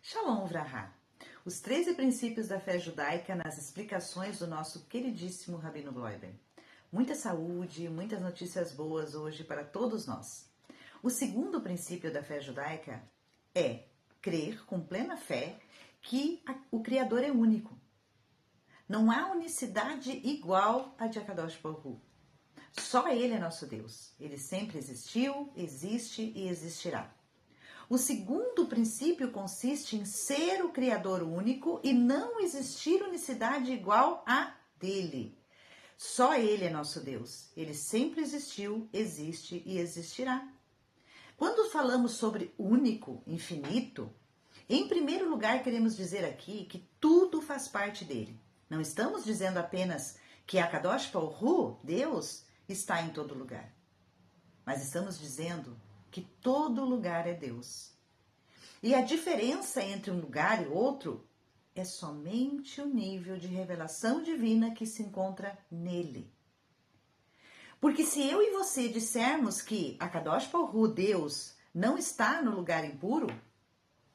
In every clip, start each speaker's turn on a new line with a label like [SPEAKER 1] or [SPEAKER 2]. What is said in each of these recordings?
[SPEAKER 1] Shalom Uvraha. Os 13 princípios da fé judaica nas explicações do nosso queridíssimo Rabino Gloiber. Muita saúde, muitas notícias boas hoje para todos nós. O segundo princípio da fé judaica é crer com plena fé que o Criador é único. Não há unicidade igual a de Akadosh Baruch Hu. Só Ele é nosso Deus. Ele sempre existiu, existe e existirá. O segundo princípio consiste em ser o Criador único e não existir unicidade igual a dele. Só Ele é nosso Deus. Ele sempre existiu, existe e existirá. Quando falamos sobre único, infinito, em primeiro lugar queremos dizer aqui que tudo faz parte dele. Não estamos dizendo apenas que Akadosh Baruch Hu, Deus, está em todo lugar. Mas estamos dizendo que todo lugar é Deus. E a diferença entre um lugar e outro é somente o nível de revelação divina que se encontra nele. Porque se eu e você dissermos que Akadosh Baruch Hu, Deus, não está no lugar impuro,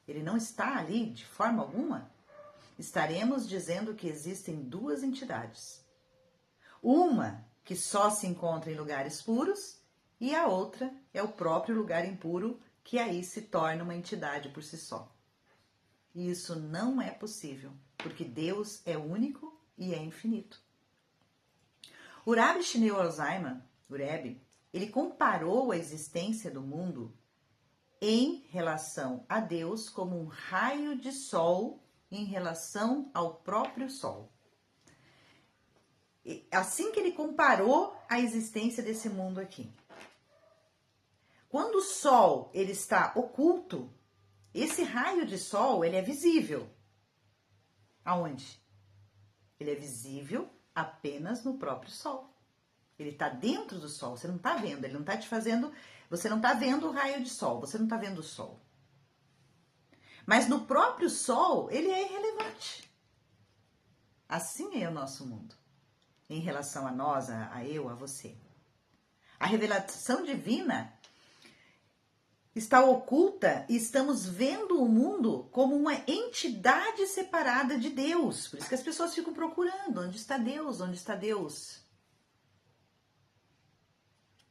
[SPEAKER 1] ele não está ali de forma alguma, estaremos dizendo que existem duas entidades. Uma que só se encontra em lugares puros e a outra é o próprio lugar impuro, que aí se torna uma entidade por si só. E isso não é possível, porque Deus é único e é infinito. O Rabbi Shneur Alzheimer, o Rebbe, ele comparou a existência do mundo em relação a Deus como um raio de sol em relação ao próprio sol. Assim que ele comparou a existência desse mundo aqui. Quando o sol ele está oculto, esse raio de sol ele é visível. Aonde? Ele é visível apenas no próprio sol. Ele está dentro do sol, você não está vendo, ele não está te fazendo, você não está vendo o raio de sol, você não está vendo o sol. Mas no próprio sol ele é irrelevante. Assim é o nosso mundo. Em relação a nós, a eu, a você. A revelação divina está oculta e estamos vendo o mundo como uma entidade separada de Deus. Por isso que as pessoas ficam procurando, onde está Deus, onde está Deus?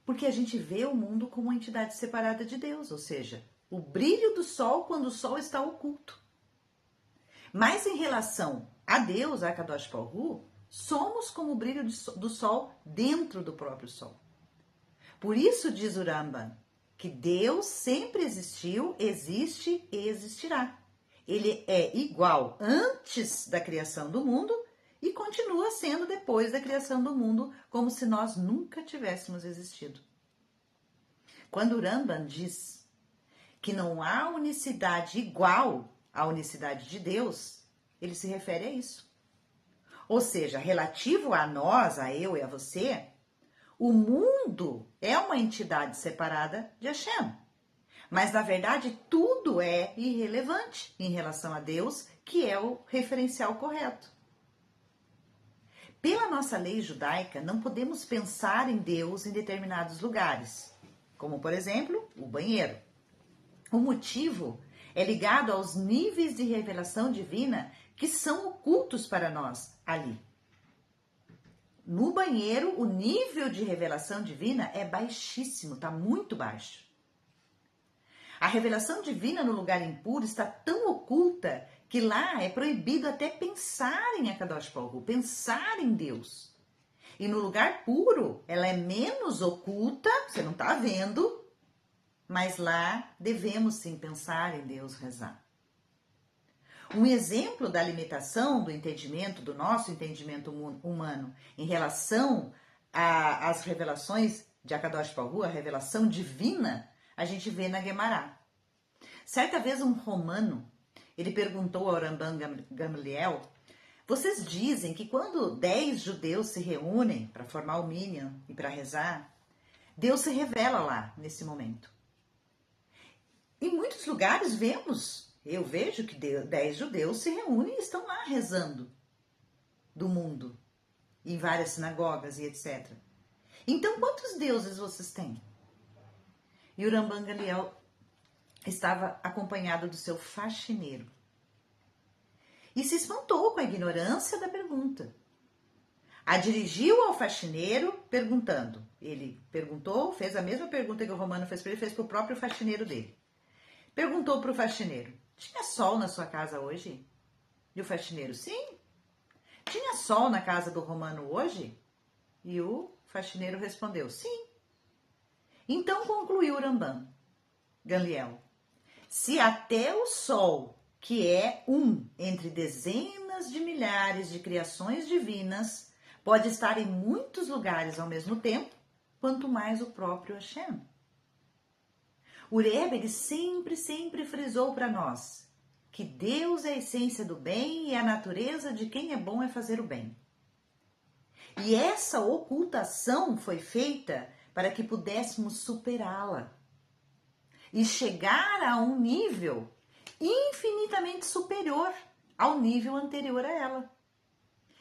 [SPEAKER 1] Porque a gente vê o mundo como uma entidade separada de Deus, ou seja, o brilho do sol quando o sol está oculto. Mas em relação a Deus, a Akadosh Baruch Hu, somos como o brilho do sol dentro do próprio sol. Por isso diz o Rambam, que Deus sempre existiu, existe e existirá. Ele é igual antes da criação do mundo e continua sendo depois da criação do mundo, como se nós nunca tivéssemos existido. Quando o Rambam diz que não há unicidade igual à unicidade de Deus, ele se refere a isso. Ou seja, relativo a nós, a eu e a você, o mundo é uma entidade separada de Hashem. Mas, na verdade, tudo é irrelevante em relação a Deus, que é o referencial correto. Pela nossa lei judaica, não podemos pensar em Deus em determinados lugares, como, por exemplo, o banheiro. O motivo é ligado aos níveis de revelação divina que são ocultos para nós ali. No banheiro, o nível de revelação divina é baixíssimo, está muito baixo. A revelação divina no lugar impuro está tão oculta que lá é proibido até pensar em Akadosh Baruch Hu, pensar em Deus. E no lugar puro, ela é menos oculta, você não está vendo, mas lá devemos sim pensar em Deus, rezar. Um exemplo da limitação do entendimento, do nosso entendimento humano em relação às revelações de Akadosh Baruch Hu, a revelação divina, a gente vê na Guemará. Certa vez um romano, ele perguntou ao Rambam Gamliel, vocês dizem que quando 10 judeus se reúnem para formar o Minyan e para rezar, Deus se revela lá, nesse momento. Em muitos lugares eu vejo que 10 judeus se reúnem e estão lá rezando do mundo, em várias sinagogas e etc. Então, quantos deuses vocês têm? E o Rambam Gamliel estava acompanhado do seu faxineiro. e se espantou com a ignorância da pergunta. A dirigiu ao faxineiro perguntando. Ele perguntou, fez a mesma pergunta que o Romano fez para ele, fez para o próprio faxineiro dele. Perguntou para o faxineiro: tinha sol na sua casa hoje? E o faxineiro: sim. Tinha sol na casa do Romano hoje? E o faxineiro respondeu: sim. Então concluiu Gamaliel: se até o sol, que é um entre dezenas de milhares de criações divinas, pode estar em muitos lugares ao mesmo tempo, quanto mais o próprio Hashem. O Rebbe, ele sempre frisou para nós que Deus é a essência do bem e a natureza de quem é bom é fazer o bem. E essa ocultação foi feita para que pudéssemos superá-la e chegar a um nível infinitamente superior ao nível anterior a ela.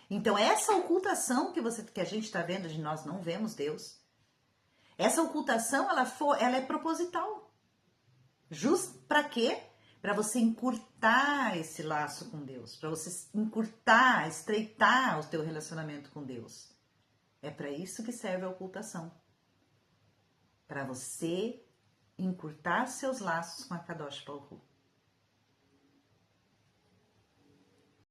[SPEAKER 1] Então, essa ocultação que a gente está vendo, de nós não vemos Deus, essa ocultação ela é proposital. Justo para quê? Para você encurtar esse laço com Deus, para você encurtar, estreitar o teu relacionamento com Deus. É para isso que serve a ocultação. Para você encurtar seus laços com a Kadosh Baruch Hu.